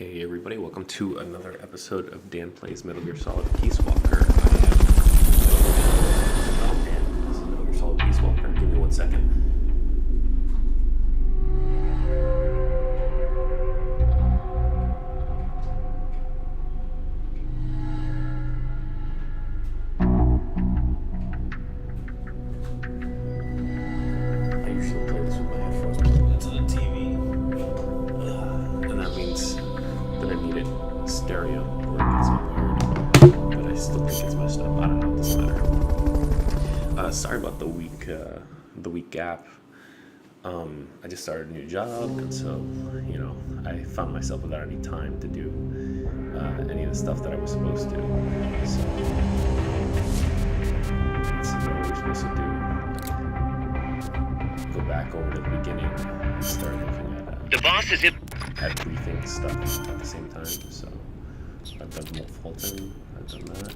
Hey everybody, welcome to another episode of Dan Plays Metal Gear Solid Peace Walker. Oh man, this is Metal Gear Solid Peace Walker. Give me 1 second. I usually play this with my headphones plugged into the TV. And that means that I need it stereo or it gets all weird. But I still think it's messed up. I don't know, it doesn't matter. Sorry about the week gap. I just started a new job, and so, I found myself without any time to do any of the stuff that I was supposed to. So, let's see what we're supposed to do. Go back over to the beginning and start looking at The boss is in. at rethink stuff at the same time. So I've done Fulton, I've done that.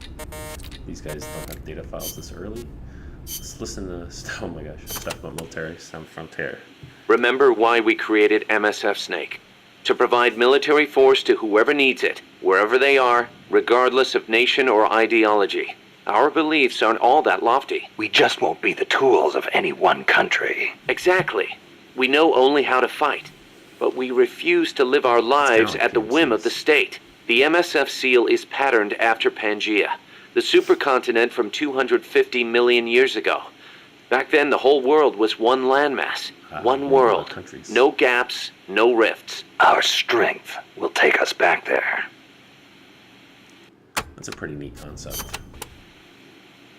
These guys don't have data files this early. Let's listen to stuff. Oh my gosh, stuff about military, some frontier. Remember why we created MSF Snake. To provide military force to whoever needs it, wherever they are, regardless of nation or ideology. Our beliefs aren't all that lofty. We just won't be the tools of any one country. Exactly. We know only how to fight. But we refuse to live our lives at the whim of the state. The MSF seal is patterned after Pangaea, the supercontinent from 250 million years ago. Back then, the whole world was one landmass, one world. Countries. No gaps, no rifts. Our strength will take us back there. That's a pretty neat concept.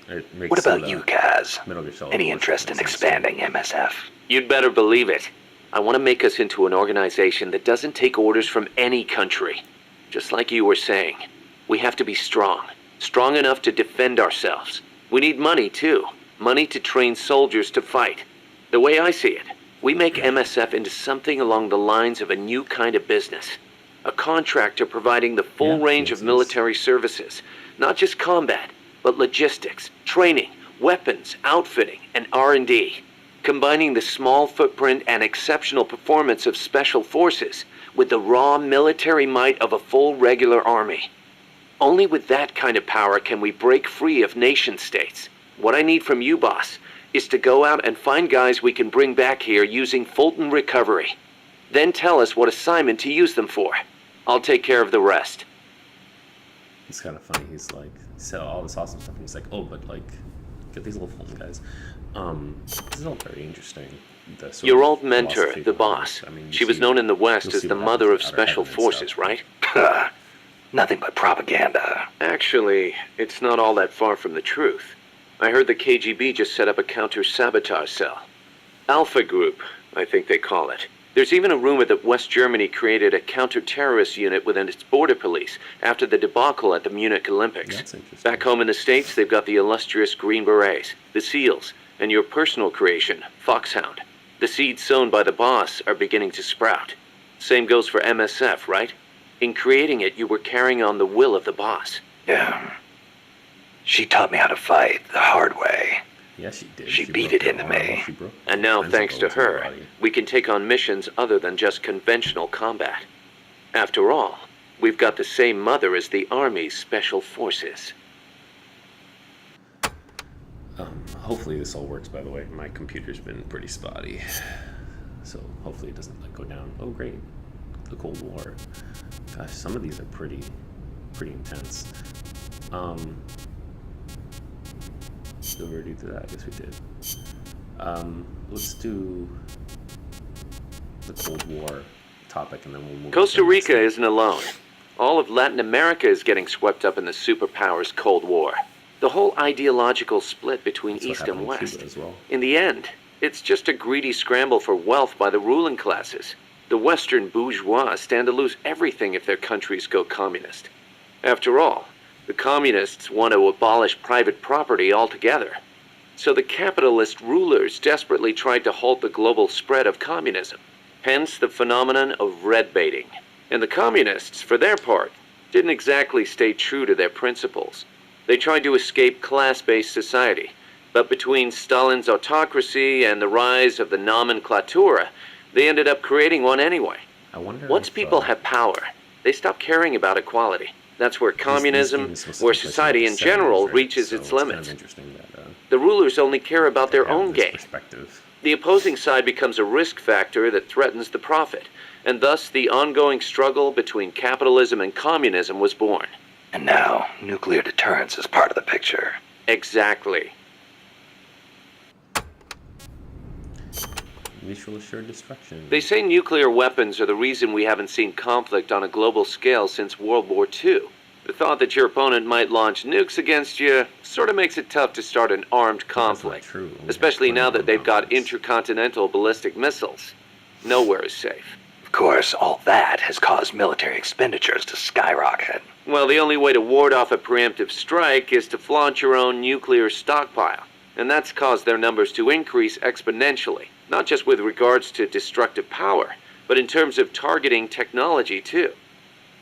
It makes What about some, you, Kaz? Metal Gear Solid Any more interest in sense. expanding MSF? You'd better believe it. I want to make us into an organization that doesn't take orders from any country. Just like you were saying, we have to be strong. Strong enough to defend ourselves. We need money, too. Money to train soldiers to fight. The way I see it, we make MSF into something along the lines of a new kind of business. A contractor providing the full range of military services. Not just combat, but logistics, training, weapons, outfitting, and R&D. Combining the small footprint and exceptional performance of special forces with the raw military might of a full regular army. Only with that kind of power can we break free of nation states. What I need from you, boss, is to go out and find guys we can bring back here using Fulton recovery. Then tell us what assignment to use them for. I'll take care of the rest. It's kind of funny. He's like, he said all this awesome stuff, and he's like, oh, but like, get these little Fulton guys. This is all very interesting. Your old mentor, the boss. She was known in the West as the mother of special forces, right? Nothing but propaganda. Actually, it's not all that far from the truth. I heard the KGB just set up a counter-sabotage cell. Alpha Group, I think they call it. There's even a rumor that West Germany created a counter-terrorist unit within its border police after the debacle at the Munich Olympics. That's interesting. Back home in the States, they've got the illustrious Green Berets, the SEALs, and your personal creation, Foxhound. The seeds sown by the boss are beginning to sprout. Same goes for MSF, right? In creating it, you were carrying on the will of the boss. Yeah. She taught me how to fight the hard way. Yeah, she did. She beat it into me. And now, Friends thanks to with her her, body. we can take on missions other than just conventional combat. After all, we've got the same mother as the Army's Special Forces. Hopefully this all works, by the way. My computer's been pretty spotty. So hopefully it doesn't go down. Oh, great. The Cold War. Gosh, some of these are pretty intense. Did we already do that? I guess we did. Let's do the Cold War topic, and then we'll move Costa to the next Rica thing. isn't alone. All of Latin America is getting swept up in the superpowers' Cold War. The whole ideological split between That's what East happened and in West. Cuba as well. In the end, it's just a greedy scramble for wealth by the ruling classes. The Western bourgeois stand to lose everything if their countries go communist. After all, the communists want to abolish private property altogether. So the capitalist rulers desperately tried to halt the global spread of communism. Hence the phenomenon of red baiting. And the communists, for their part, didn't exactly stay true to their principles. They tried to escape class-based society, but between Stalin's autocracy and the rise of the nomenklatura, they ended up creating one anyway. I wonder Once if, people have power, They stop caring about equality. That's where These communism, games supposed to where take place society the in general 70s, right? reaches So its it's kind limits. of interesting that The rulers only care about their they have own this gain. perspective. The opposing side becomes a risk factor that threatens the profit, and thus the ongoing struggle between capitalism and communism was born. And now, nuclear deterrence is part of the picture. Exactly. Mutual assured destruction. They say nuclear weapons are the reason we haven't seen conflict on a global scale since World War II. The thought that your opponent might launch nukes against you sort of makes it tough to start an armed conflict. That's not true. Especially now that they've got conflicts. intercontinental ballistic missiles. Nowhere is safe. Of course, all that has caused military expenditures to skyrocket. Well, the only way to ward off a preemptive strike is to flaunt your own nuclear stockpile. And that's caused their numbers to increase exponentially, not just with regards to destructive power, but in terms of targeting technology too.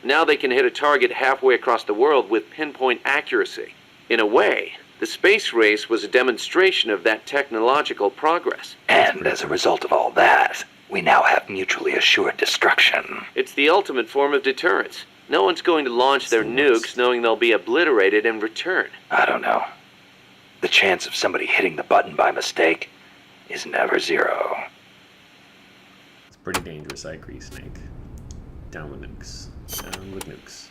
Now they can hit a target halfway across the world with pinpoint accuracy. In a way, the space race was a demonstration of that technological progress. And as a result of all that, we now have mutually assured destruction. It's the ultimate form of deterrence. No one's going to launch their nukes knowing they'll be obliterated in return. I don't know. The chance of somebody hitting the button by mistake is never zero. It's pretty dangerous, I agree, Snake. Down with nukes. Down with nukes.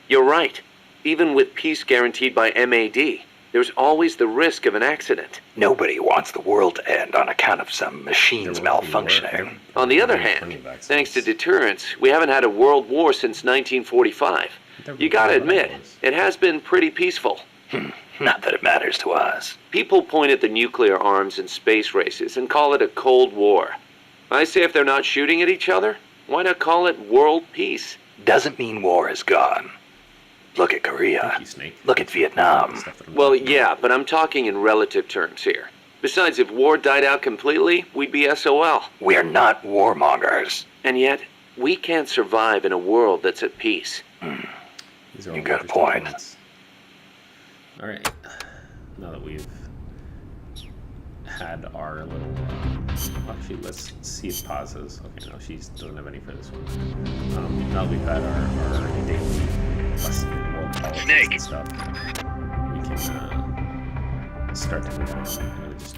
You're right. Even with peace guaranteed by MAD, there's always the risk of an accident. Nobody wants the world to end on account of some machines malfunctioning. On the other hand, thanks to deterrence, we haven't had a world war since 1945. You gotta admit, it has been pretty peaceful. Not that it matters to us. People point at the nuclear arms and space races and call it a Cold War. I say if they're not shooting at each other, why not call it world peace? Doesn't mean war is gone. Look at Korea. Thank you, Snake. Look at Vietnam. Well, yeah, but I'm talking in relative terms here. Besides, if war died out completely, we'd be SOL. We're not warmongers. And yet, we can't survive in a world that's at peace. These are You all got a interesting point. points. Alright. Now that we've had our little... actually, let's see if pauses. Okay, no, she doesn't have any for this one. Now that we've had our daily lesson in world politics and stuff, we can start to move on. I'm gonna just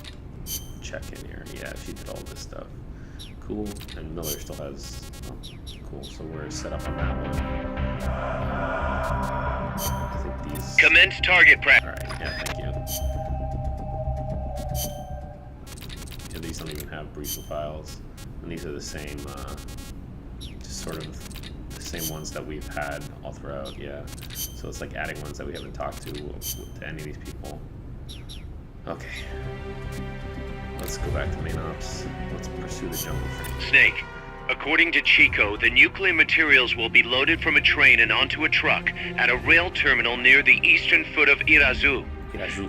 check in here. Yeah, she did all this stuff. Cool. And Miller still has... Oh, cool. So we're set up on that one. I think these... Commence target practice. Alright, yeah, thank you. Yeah, these don't even have briefing files. And these are the same, just sort of the same ones that we've had all throughout, yeah. So it's like adding ones that we haven't talked to any of these people. Okay. Let's go back to main ops. Let's pursue the jungle thing. Snake, according to Chico, the nuclear materials will be loaded from a train and onto a truck at a rail terminal near the eastern foot of Irazu.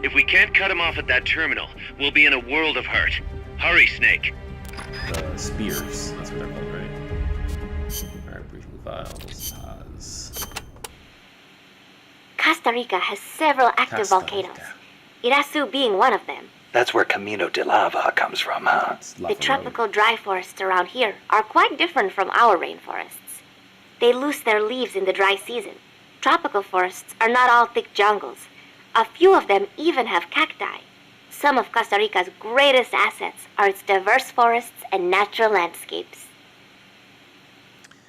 If we can't cut him off at that terminal, we'll be in a world of hurt. Hurry, Snake. The spears, that's what they're called, right? Alright, briefing files, pause. Costa Rica has several active volcanoes, Irazu being one of them. That's where Camino de Lava comes from, huh? The tropical dry forests around here are quite different from our rainforests. They lose their leaves in the dry season. Tropical forests are not all thick jungles. A few of them even have cacti. Some of Costa Rica's greatest assets are its diverse forests and natural landscapes.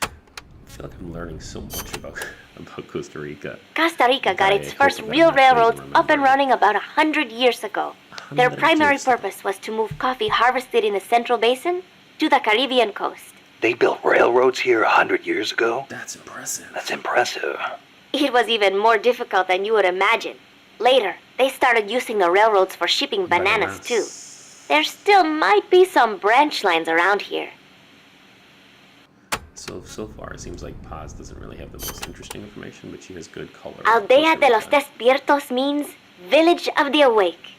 I feel like I'm learning so much about Costa Rica. Costa Rica got its first real railroads up and running about 100 years ago. Their primary purpose was to move coffee harvested in the Central Basin to the Caribbean coast. They built railroads here 100 years ago? That's impressive. That's impressive. It was even more difficult than you would imagine. Later, they started using the railroads for shipping bananas too. There still might be some branch lines around here. So far, it seems like Paz doesn't really have the most interesting information, but she has good color. Aldea de los Despiertos means Village of the Awake.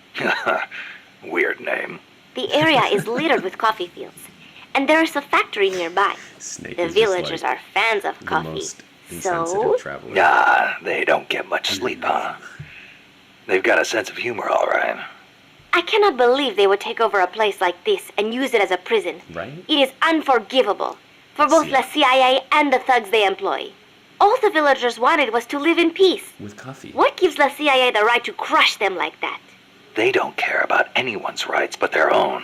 Weird name. The area is littered with coffee fields, and there is a factory nearby. Snake The is just villagers like are fans of the coffee. most So, insensitive traveler. Nah, they don't get much sleep, huh? They've got a sense of humor, all right. I cannot believe they would take over a place like this and use it as a prison. Right? It is unforgivable. for both the CIA and the thugs they employ. All the villagers wanted was to live in peace. With coffee. What gives the CIA the right to crush them like that? They don't care about anyone's rights but their own.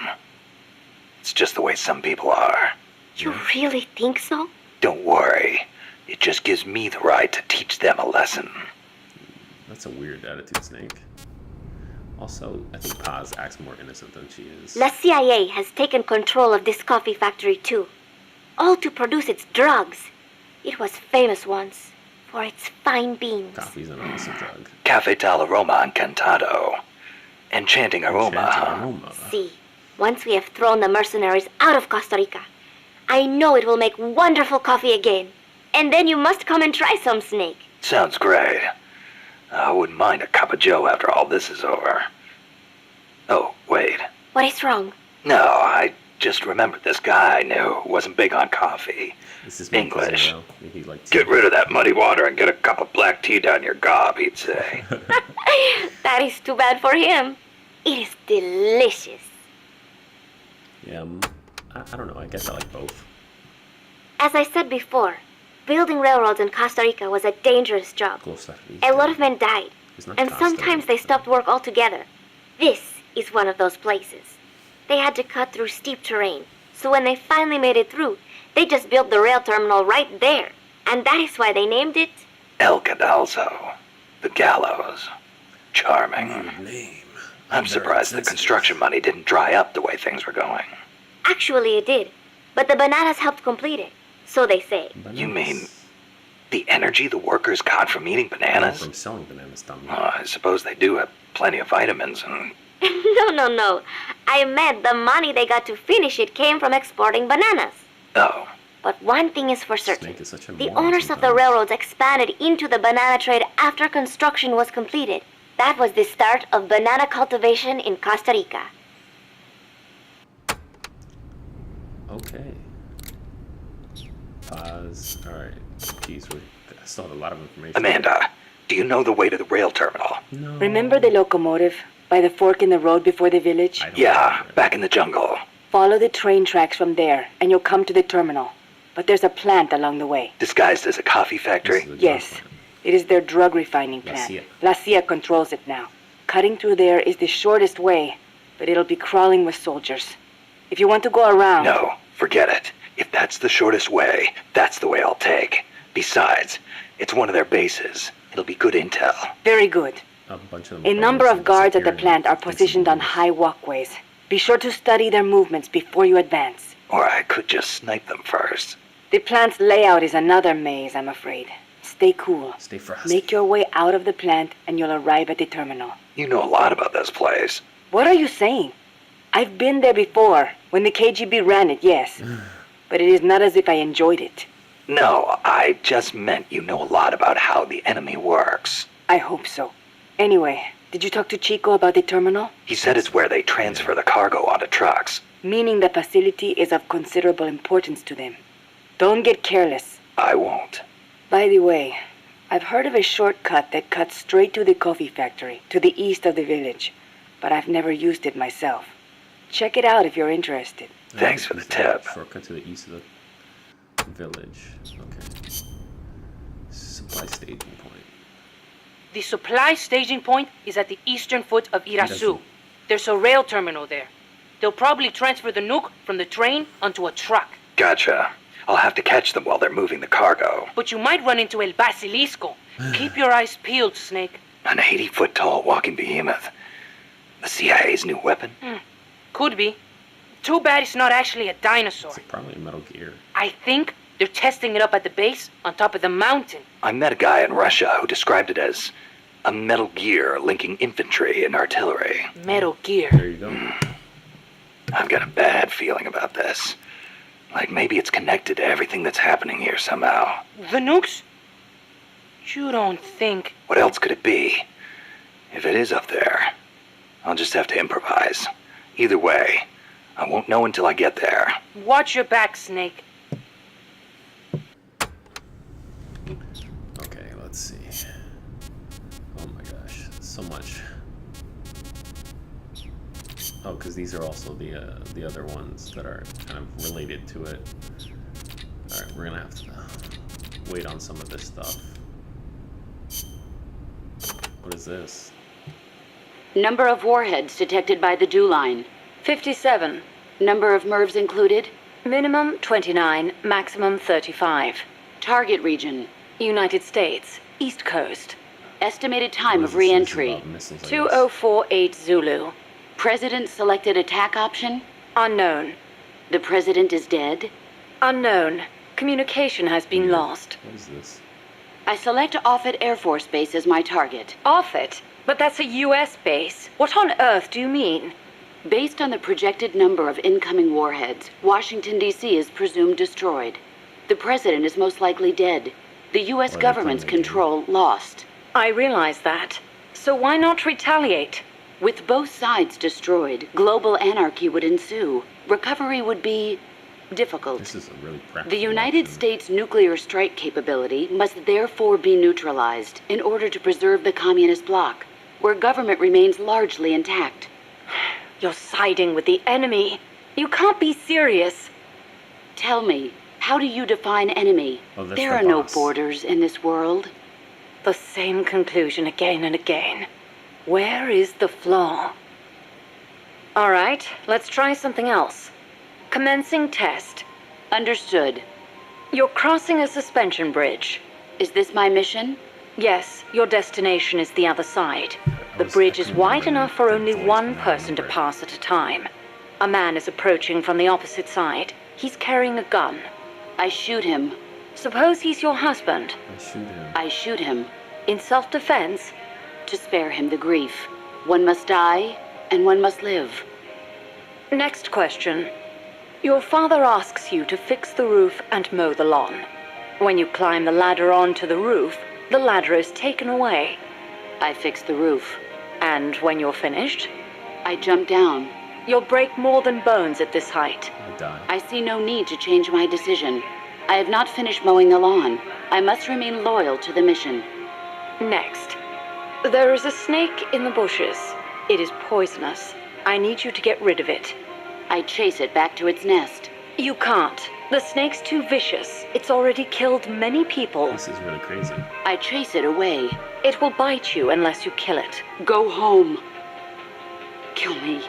It's just the way some people are. You really think so? Don't worry. It just gives me the right to teach them a lesson. That's a weird attitude, Snake. Also, I think Paz acts more innocent than she is. The CIA has taken control of this coffee factory too. All to produce its drugs. It was famous once for its fine beans. Coffee's an awesome drug. Cafe tal aroma encantado. Enchanting aroma. Enchanting aroma. See, once we have thrown the mercenaries out of Costa Rica, I know it will make wonderful coffee again. And then you must come and try some, Snake. Sounds great. I wouldn't mind a cup of joe after all this is over. Oh, wait. What is wrong? No, I just remembered this guy I knew wasn't big on coffee. This is English. He liked Get rid of that muddy water and get a cup of black tea down your gob, he'd say. That is too bad for him. It is delicious. Yeah, I don't know. I guess I like both. As I said before, building railroads in Costa Rica was a dangerous job. Costa A lot of men died, It's not and Costa sometimes they Rica. stopped work altogether. This is one of those places. They had to cut through steep terrain, so when they finally made it through, they just built the rail terminal right there. And that is why they named it... El Cadalso. The gallows. Charming. Name. I'm surprised the construction money didn't dry up the way things were going. Actually, it did. But the bananas helped complete it. So they say. You mean the energy the workers got from eating bananas? From selling bananas, dummy. I suppose they do have plenty of vitamins and... No. I meant the money they got to finish it came from exporting bananas. Oh, But one thing is for certain. Snake is such a The moron owners of the sometimes. railroads expanded into the banana trade after construction was completed. That was the start of banana cultivation in Costa Rica. Okay. Pause. Alright. Jeez, we still have a lot of information. Amanda, do you know the way to the rail terminal? No. Remember the locomotive by the fork in the road before the village? I don't Yeah, remember it. back in the jungle. Follow the train tracks from there, and you'll come to the terminal. But there's a plant along the way. Disguised as a coffee This factory. is a drug Yes, plant. it is their drug refining La plant. CIA. La CIA controls it now. Cutting through there is the shortest way, but it'll be crawling with soldiers. If you want to go around... No, forget it. If that's the shortest way, that's the way I'll take. Besides, it's one of their bases. It'll be good intel. Very good. A bunch of them A are number almost of guards at the disappearing. plant are Fixing positioned on doors. high walkways. Be sure to study their movements before you advance. Or I could just snipe them first. The plant's layout is another maze, I'm afraid. Stay cool. Stay frosty. Make your way out of the plant and you'll arrive at the terminal. You know a lot about this place. What are you saying? I've been there before, when the KGB ran it, yes. But it is not as if I enjoyed it. No, I just meant you know a lot about how the enemy works. I hope so. Anyway, did you talk to Chico about the terminal? He said it's where they transfer the cargo onto trucks. Meaning the facility is of considerable importance to them. Don't get careless. I won't. By the way, I've heard of a shortcut that cuts straight to the coffee factory, to the east of the village. But I've never used it myself. Check it out if you're interested. Thanks for the tip. Shortcut to the east of the village. Okay. Supply staging point. The supply staging point is at the eastern foot of Irazu. There's a rail terminal there. They'll probably transfer the nuke from the train onto a truck. Gotcha. I'll have to catch them while they're moving the cargo. But you might run into El Basilisco. Keep your eyes peeled, Snake. An 80-foot-tall walking behemoth. The CIA's new weapon? Could be. Too bad it's not actually a dinosaur. It's probably a Metal Gear. I think they're testing it up at the base on top of the mountain. I met a guy in Russia who described it as a Metal Gear linking infantry and artillery. Metal Gear. There you go. I've got a bad feeling about this. Like maybe it's connected to everything that's happening here somehow. The nukes? You don't think... What else could it be? If it is up there, I'll just have to improvise. Either way, I won't know until I get there. Watch your back, Snake. Okay, let's see. Oh my gosh, so much. Oh, because these are also the other ones that are kind of related to it. Alright, we're gonna have to wait on some of this stuff. What is this? Number of warheads detected by the dew line. 57. Number of MIRVs included. Minimum 29, maximum 35. Target region. United States, East Coast. Estimated time What of is this? This is re-entry. about missiles, I guess. 2048 Zulu. President selected attack option. Unknown. The president is dead. Unknown. Communication has been lost. What is this? I select Offutt Air Force Base as my target. Offutt? But that's a U.S. base. What on earth do you mean? Based on the projected number of incoming warheads, Washington, D.C. is presumed destroyed. The president is most likely dead. The U.S. Or they government's claim they do. control lost. I realize that. So why not retaliate? With both sides destroyed, global anarchy would ensue. Recovery would be difficult. This is a really practical The United option. States' nuclear strike capability must therefore be neutralized in order to preserve the communist bloc, where government remains largely intact. You're siding with the enemy. You can't be serious. Tell me, how do you define enemy? Oh, that's There the are no boss. borders in this world. The same conclusion again and again. Where is the flaw? All right, let's try something else. Commencing test. Understood. You're crossing a suspension bridge. Is this my mission? Yes, your destination is the other side. The I bridge is couldn't wide remember enough for the only voice, one but I person to remember it. pass at a time. A man is approaching from the opposite side. He's carrying a gun. I shoot him. Suppose he's your husband. I shoot him. I shoot him In self-defense, to spare him the grief. One must die, and one must live. next question. Your father asks you to fix the roof and mow the lawn. When you climb the ladder onto the roof, the ladder is taken away. I fix the roof. And when you're finished, I jump down. you'll break more than bones at this height. I die. I see no need to change my decision. I have not finished mowing the lawn. I must remain loyal to the mission. Next. There is a snake in the bushes. It is poisonous. I need you to get rid of it. I chase it back to its nest. You can't. The snake's too vicious. It's already killed many people. This is really crazy. I chase it away. It will bite you unless you kill it. Go home. Kill me.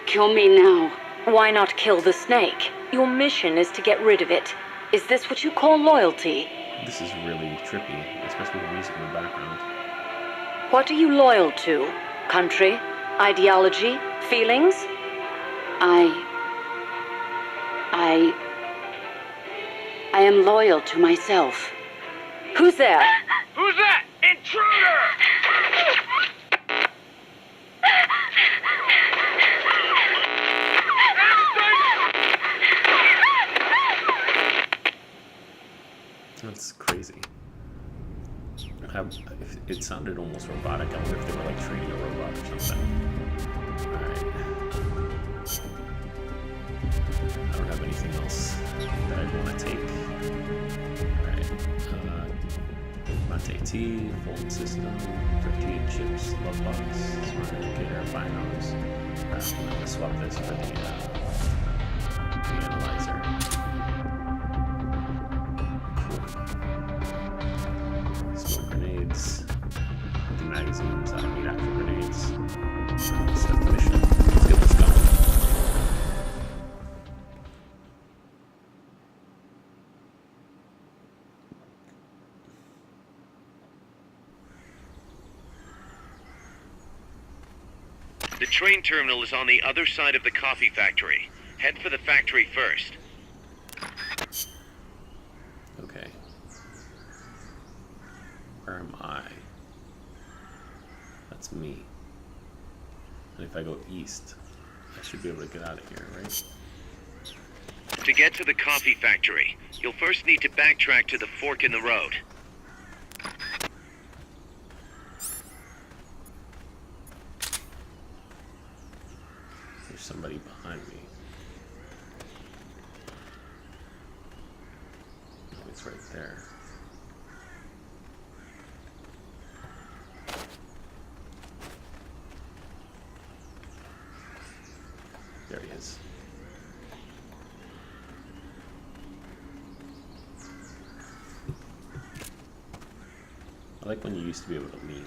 Kill me now. Why not kill the snake? Your mission is to get rid of it. Is this what you call loyalty? This is really trippy, especially with the music in the background. What are you loyal to? Country? Ideology? Feelings? I am loyal to myself. Who's there? Who's that? Intruder! That's crazy. It sounded almost robotic. I wonder if they were like training a robot or something. Alright. I don't have anything else that I want to take. Alright. I'm gonna take T, Fulton System, 38 chips, love box, smart indicator, binos. I'm gonna swap this for the analyzer. Smoke grenades, empty magazines, I don't need actual grenades. Set the mission. Let's get this going. The train terminal is on the other side of the coffee factory. Head for the factory first. Okay. Where am I? That's me. And if I go east, I should be able to get out of here, right? To get to the coffee factory, you'll first need to backtrack to the fork in the road. There's somebody behind me. Oh, it's right there. There he is. I like when you used to be able to lean.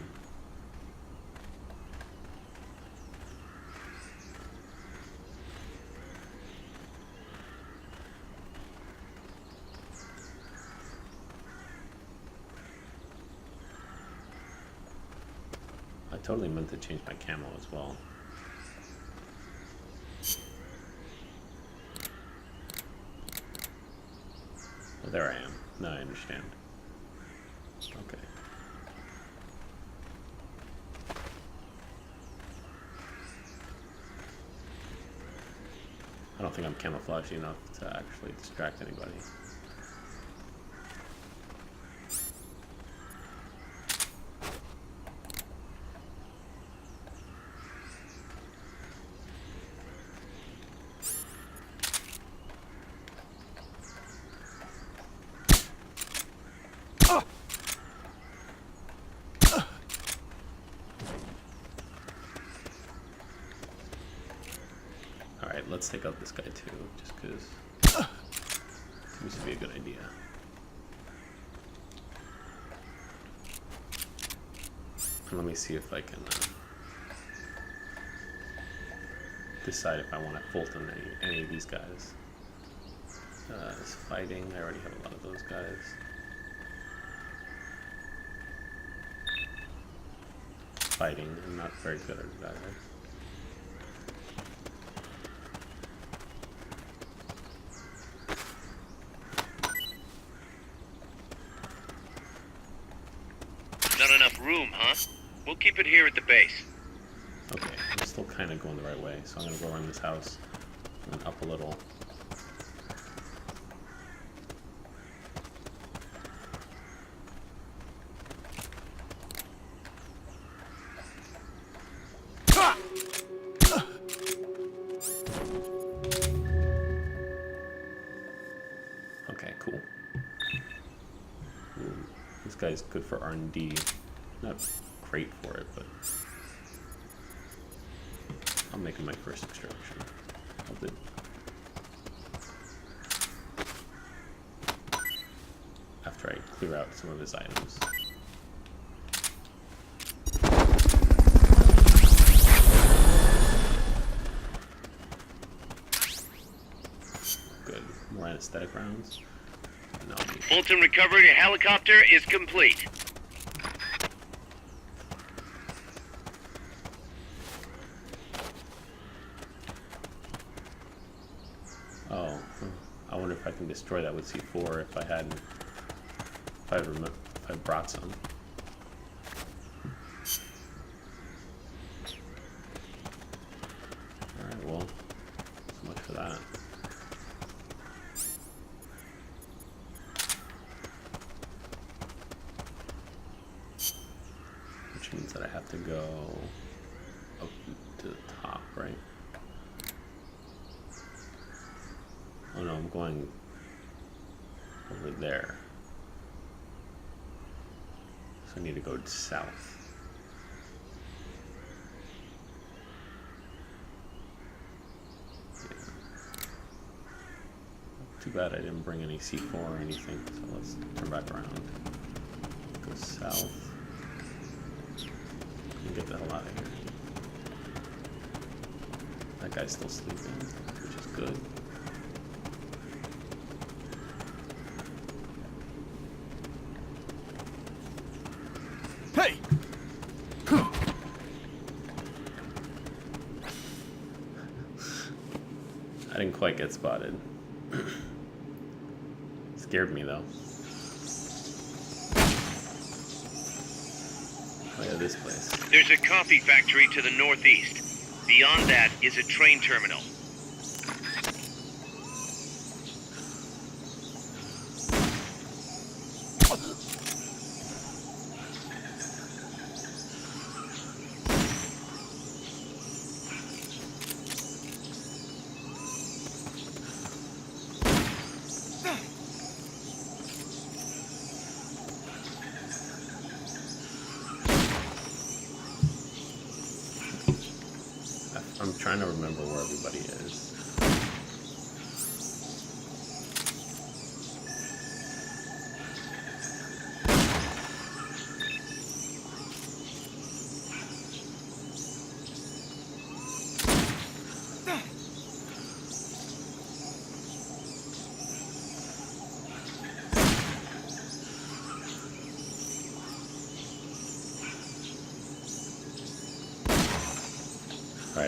I totally meant to change my camo as well. Oh, there I am. Now I understand. Okay. I don't think I'm camouflaged enough to actually distract anybody. Alright, let's take out this guy too, just because seems to be a good idea. And let me see if I can decide if I want to Fulton any of these guys. Is fighting, I already have a lot of those guys. Fighting, I'm not very good at that. Not enough room, huh? We'll keep it here at the base. Okay, I'm still kind of going the right way, so I'm going to go around this house and then up a little. Okay, cool. Ooh, this guy's good for R&D. Not great for it, but I'm making my first extraction of it. After I clear out some of his items. Good. More anesthetic rounds. No. Fulton recovery helicopter is complete. Oh, I wonder if I can destroy that with C4 if I brought some. Alright, well, so much for that. Which means that I have to go up to the top, right? Oh no, I'm going over there. So I need to go south. Yeah. Too bad I didn't bring any C4 or anything, so let's turn back around. Go south. And get the hell out of here. That guy's still sleeping, which is good. Hey! I didn't quite get spotted. Scared me though. Oh yeah, this place. There's a coffee factory to the northeast. Beyond that is a train terminal. I'm trying to remember where everybody is.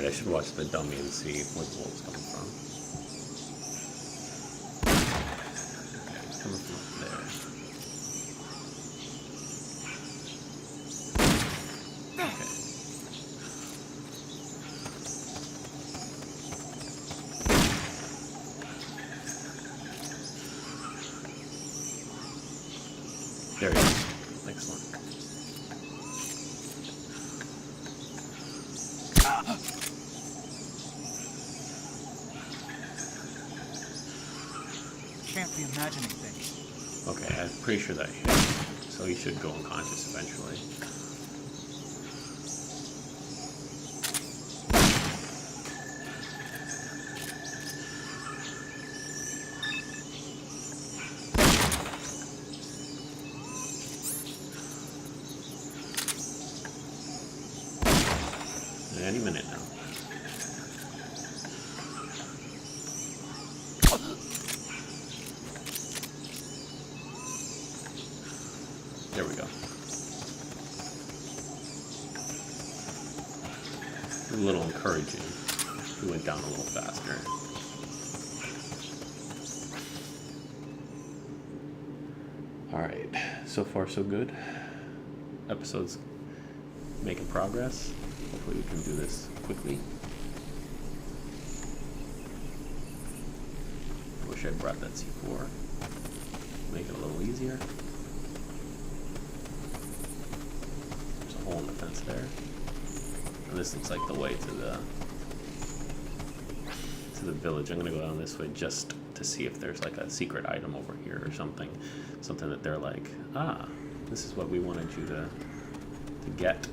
I should watch the dummy and see where the wolf's coming from. Okay, it's coming from up there. Okay. There he is. Excellent. Can't be imagining things. Okay, I'm pretty sure that hit. So he should go unconscious eventually. Any minute now. There we go. A little encouraging. We went down a little faster. Alright, so far so good. Episode's making progress. Hopefully we can do this quickly. I wish I brought that C4. Make it a little easier. There's a hole in the fence there. And this looks like the way to the village. I'm gonna go down this way just to see if there's like a secret item over here or something. Something that they're like, ah, this is what we wanted you to get.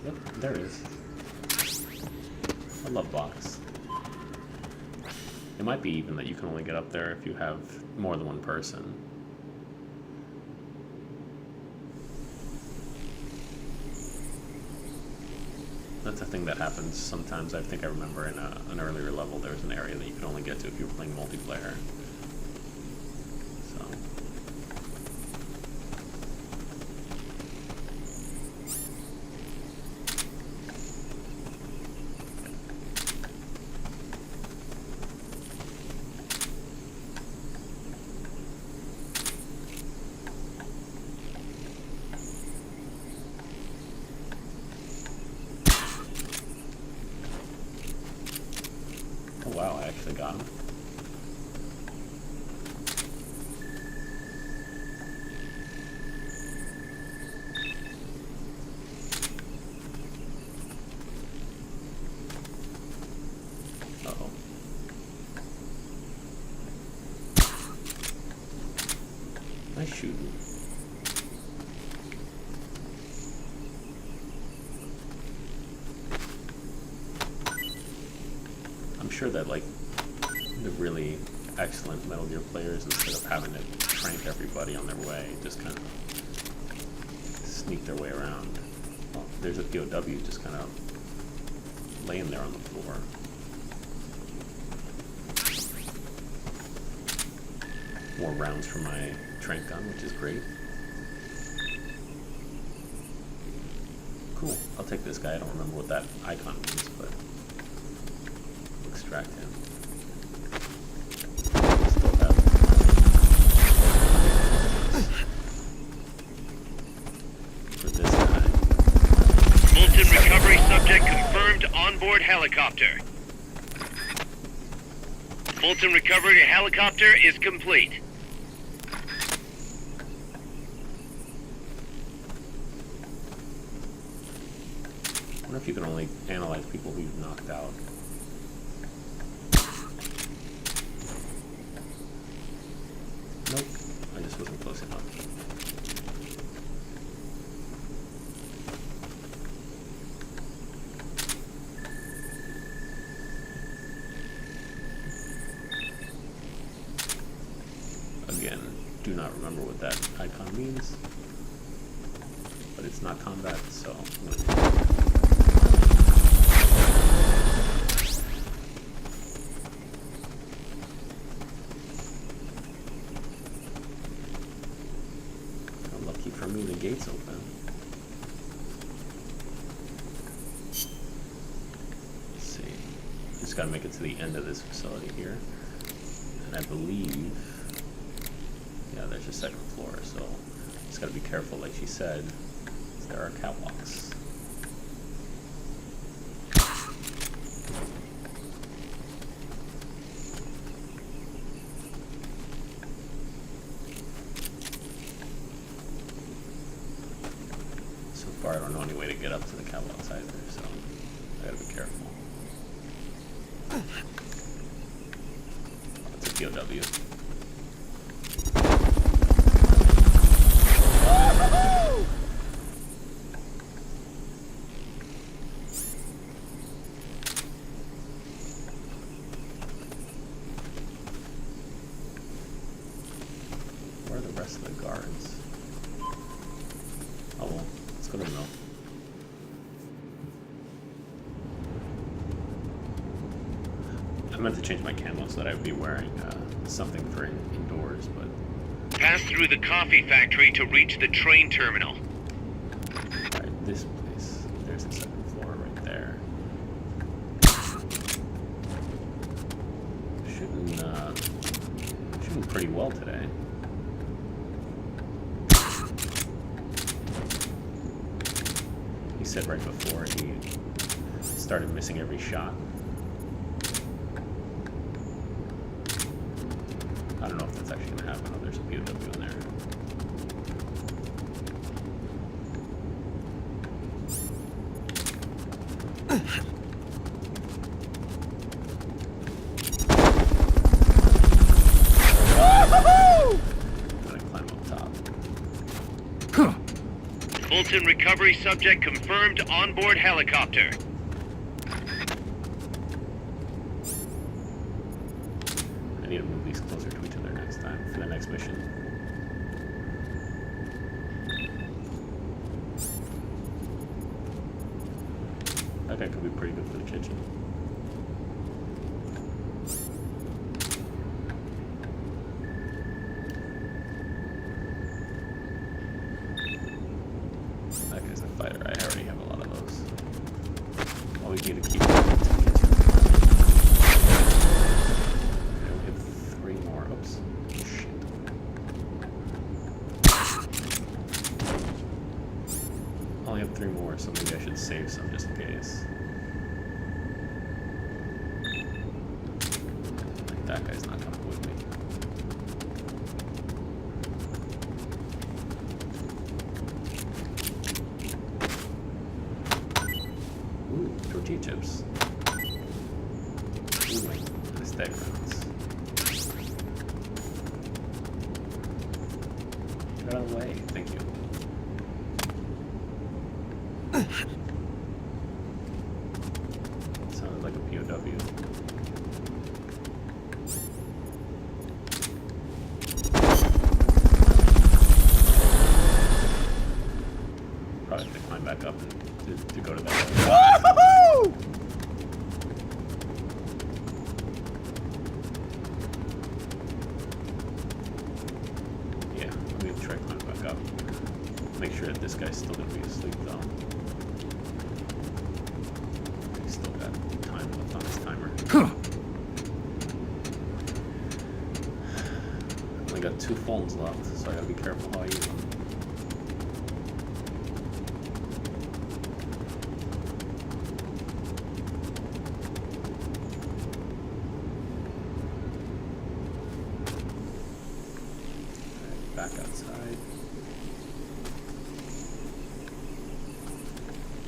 Yep, there it is. I love box. It might be even that you can only get up there if you have more than one person. That's a thing that happens sometimes. I think I remember in an earlier level there was an area that you could only get to if you were playing multiplayer. So. Oh wow, I actually got him. Uh-oh. Nice shooting. I'm sure that like the really excellent Metal Gear players, instead of having to trank everybody on their way, just kind of sneak their way around. Oh, there's a POW just kind of laying there on the floor. More rounds for my trank gun, which is great. Cool. I'll take this guy. I don't remember what that icon means, but we'll extract him. Still have for this guy. Fulton recovery subject confirmed onboard helicopter. Fulton recovery helicopter is complete. I wonder if you can only analyze people who you've knocked out. Nope, I just wasn't close enough. Again, do not remember what that icon means, but it's not combat, so I'm gonna take it. Lucky for me, the gate's open. Just gotta make it to the end of this facility here. And I believe, yeah, there's a second floor, so just gotta be careful, like she said. There are catwalks. So far, I don't know any way to get up to the catwalks either, so I gotta be careful. It's a POW. Where are the rest of the guards? Oh well, let's go to the mill. I meant to change my camo so that I would be wearing something for indoors, but... Pass through the coffee factory to reach the train terminal. Alright, this place. There's the second floor right there. Shooting pretty well today. He said right before he started missing every shot. I don't know if that's actually going to happen. Oh, there's a POW in there. I'm going to climb up top. Fulton recovery subject confirmed onboard helicopter. I need to move these closer to each other next time for the next mission. That guy could be pretty good for the kitchen. That guy's a fighter. I already have a lot of those. Always need to keep them into the kitchen. Okay, we have 3 more. Oops. Shit. I only have 3 more, so maybe I should save some just in case. Like, that guy's not coming with me. Ooh, tortilla chips. Ooh, nice stag rounds. Get out of the way, thank you. Sounded like a POW. Probably have to climb back up to go to that. Yeah, let me try climbing back up. Make sure that this guy's still gonna be asleep though. He's still got time left on his timer. Only got 2 phones left, so I gotta be careful how I use them. Back outside.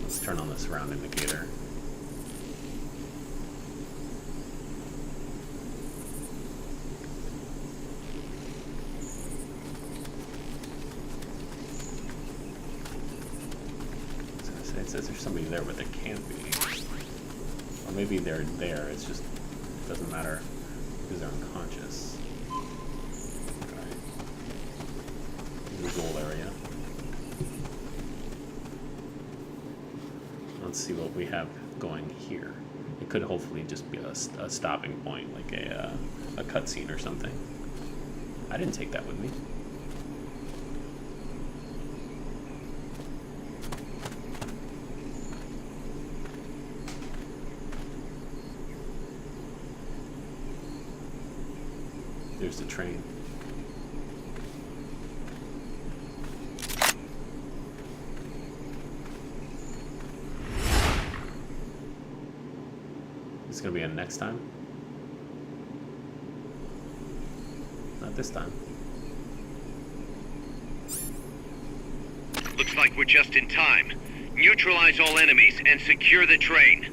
Let's turn on the surround indicator. So it says there's somebody there, but there can't be. Or maybe they're there, it's just, it doesn't matter because they're unconscious. The goal area. Let's see what we have going here. It could hopefully just be a stopping point, like a cutscene or something. I didn't take that with me. There's the train. It's gonna be on next time. Not this time. Looks like we're just in time. Neutralize all enemies and secure the train.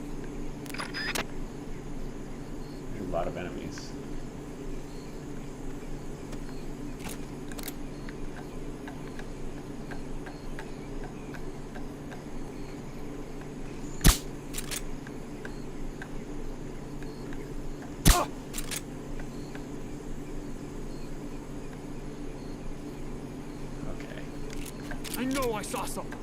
There's a lot of enemies. I know I saw something.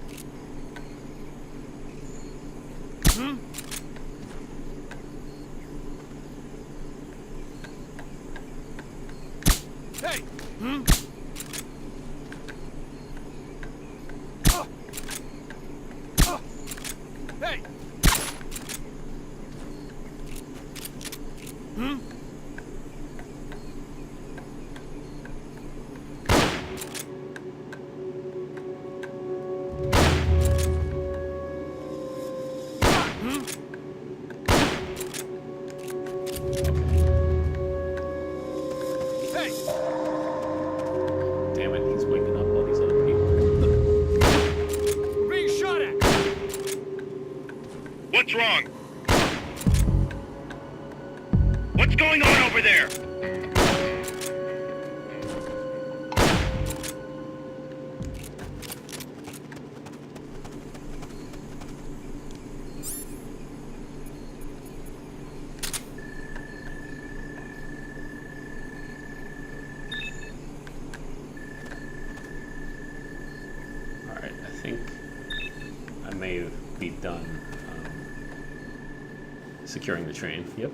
Hey! Hey! Damn it, he's waking up all these other people. We're being shot at! What's wrong? What's going on over there? Alright, I think I may be done securing the train. Yep.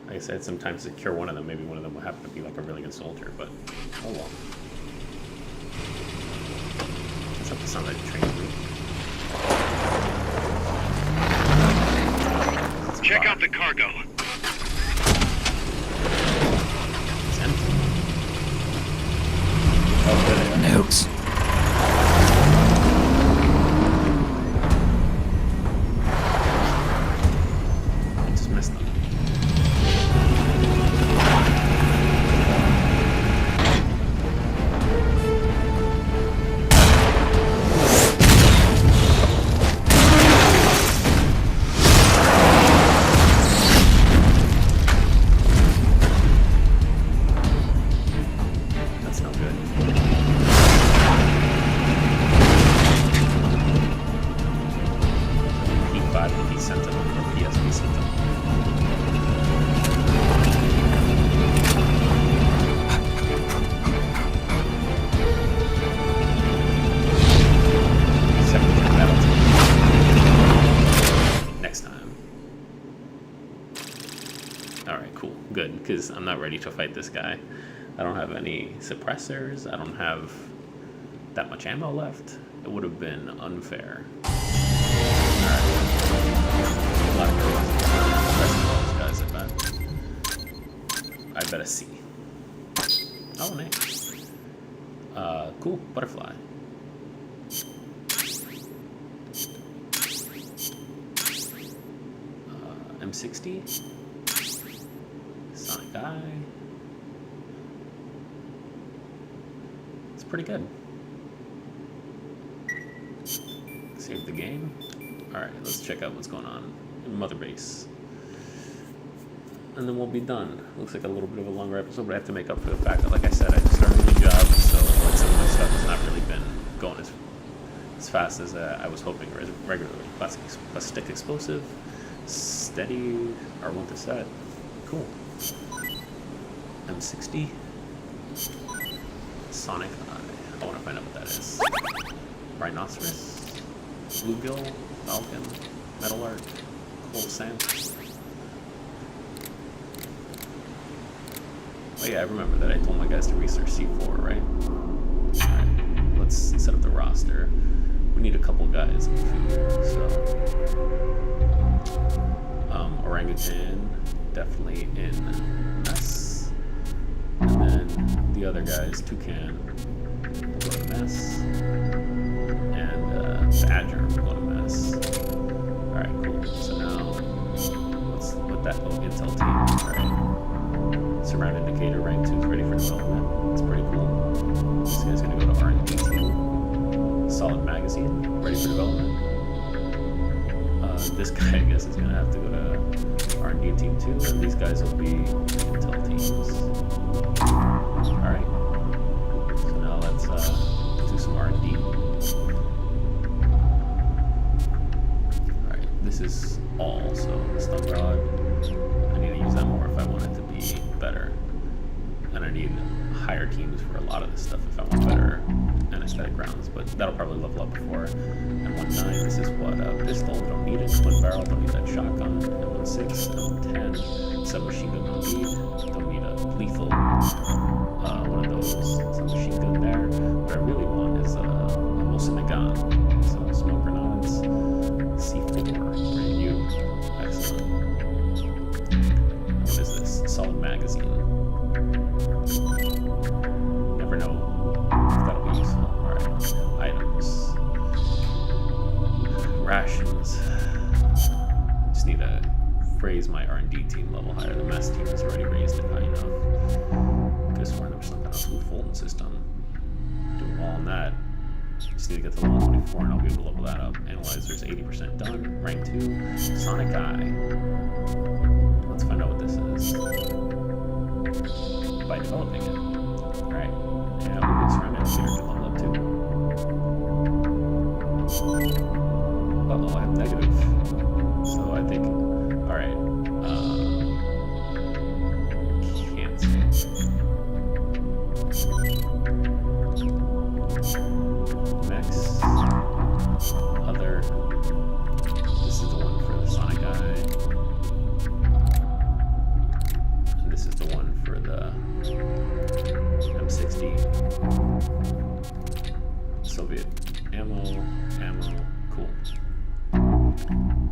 Like I said, sometimes to secure one of them, maybe one of them will happen to be like a really good soldier, but oh well. Let's have to sound like a train route. Check out the cargo. It's empty. Oh, there they are. Nukes. I just missed them. That's no good. P5 and P Sentinel, or PSP Sentinel. Second battle team. Next time. Alright, cool. Good, because I'm not ready to fight this guy. I don't have any suppressors. I don't have that much ammo left. It would have been unfair. Alright. A lot of guys, I bet a C. Oh, nice. Cool. Butterfly. M60. Sonic Eye. It's pretty good. Save the game. Alright, let's check out what's going on in Mother Base. And then we'll be done. Looks like a little bit of a longer episode, but I have to make up for the fact that, like I said, I just started a new job, so like, some of my stuff has not really been going as fast as I was hoping regularly. Plastic explosive, steady, R1 to set. Cool. M60. Sonic Eye. I want to find out what that is. Rhinoceros. Bluegill. Falcon. Metal Arc. Cold Sand. Oh yeah, I remember that I told my guys to research C4, right? Alright, let's set up the roster. We need a couple guys in the field, so... Orangutan, definitely in mess. then the other guys, Toucan, will go to mess. And Badger will go to mess. Alright, cool. So now, let's put that little intel team. Alright. Surround indicator rank 2 is ready for development. It's pretty cool. This guy's gonna go to R&D team. Solid magazine, ready for development. This guy, I guess, is gonna have to go to R&D team 2, and these guys will be intel teams. Alright. So now let's do some R&D. Alright, this is all, so the stun rod, I need to use that more if I want it to be better. And I need higher teams for a lot of this stuff if I want better anesthetic rounds, but that'll probably level up before. M19, this is what, pistol, don't need it. Split barrel, don't need that shotgun. M16, M10, submachine gun, don't need. Don't need a lethal, one of those submachine gun there. What I really want is a Wilson gun. So smoke grenades, C4, brand new, excellent. What is this? Solid magazine. Never know if that'll be useful. Alright, items. Rations. Just need to raise my R&D team level higher. The mess team has already raised it high enough. Could have sworn there was some kind of food folding system. Doing well on that. Just need to get to level 24 and I'll be able to level that up. Analyzer's 80% done. Rank 2. Sonic Eye. Let's find out what this is. By developing it. Alright. Yeah, we'll surround indicator to level up too. Uh-oh, I have negative. So I think, alright, cancel. Next, other, this is the one for the Sonic Eye. And this is the one for the M60. Soviet ammo, cool.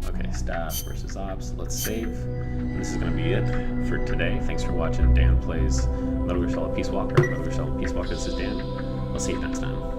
Okay, staff versus ops. Let's save. And this is going to be it for today. Thanks for watching. Dan plays Metal Gear Solid Peace Walker. Metal Gear Solid Peace Walker. This is Dan. I'll see you next time.